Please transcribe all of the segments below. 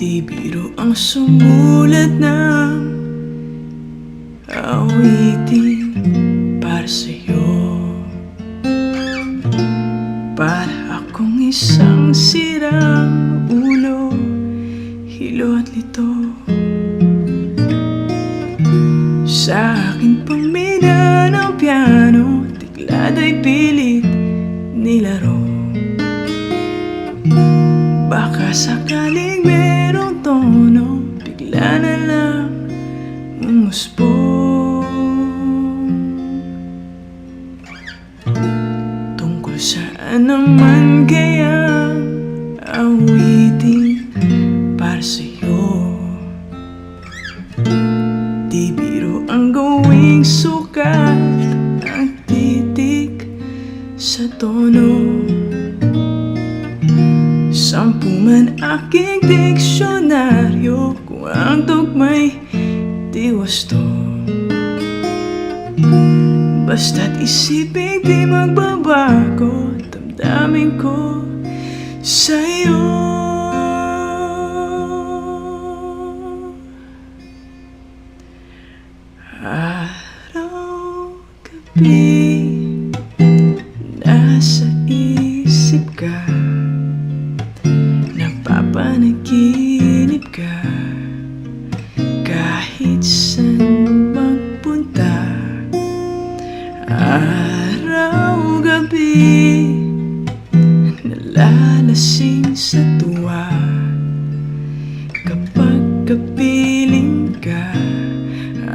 Di biro ang sumulat ng awitin para sa'yo. Para akong isang sirang ulo, hilo at lito. Sa akin pamina ng piano, tiklad ay pilit nilaro. Baka sakaling merong tono, bigla na lang umusbong. Tungkol saan naman kaya awitin para sa'yo? Di biro ang gawing sukat ang titik sa tono. Sampu man aking diksyonaryo, kung ang tugma'y di wasto. Basta't isipin di magbabago, damdamin ko sa'yo. Araw, gabi, nasa isip ka. Napapanaginip ka kahit saan magpunta. Araw, gabi, nalalasing sa tuwa kapag kapiling ka.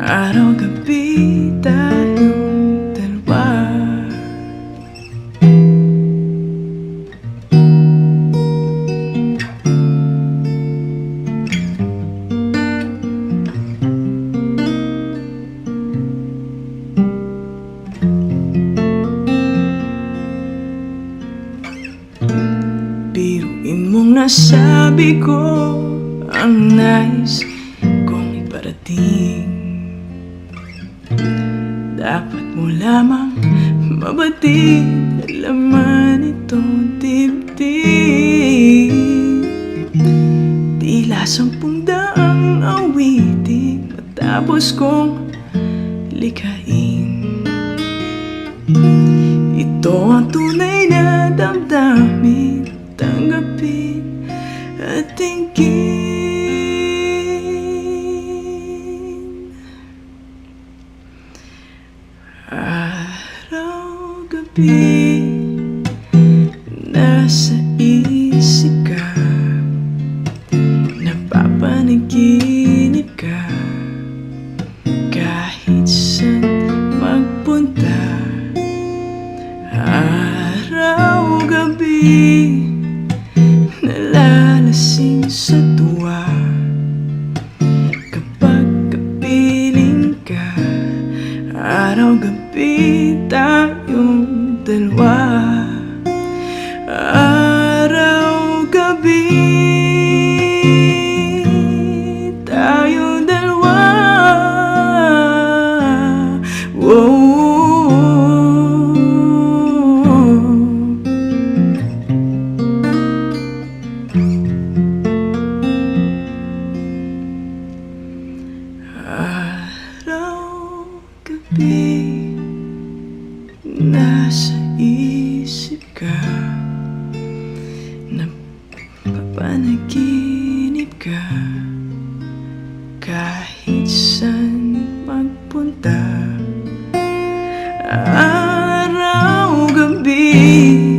Araw, gabi, tayong dalawa. Biruin mong nasabi ko ang nais kong iparating. Dapat mo lamang mabatid laman itong dibdib. Tila 10,000 awitin matapos kong likhain. Ito ang tunay na damdamin, tanggapin at tingin. Araw, gabi, nasa isip ka. Napapanaginip ka kahit saan magpunta. Araw, gabi, nalalasing sa tuwa kapag kapiling ka. Araw, gabi, tayong dalawa. Araw, gabi, tayong dalawa. Whoa. Araw, gabi, nasa isip ka. Napapanaginip ka kahit saan magpunta. Araw, gabi,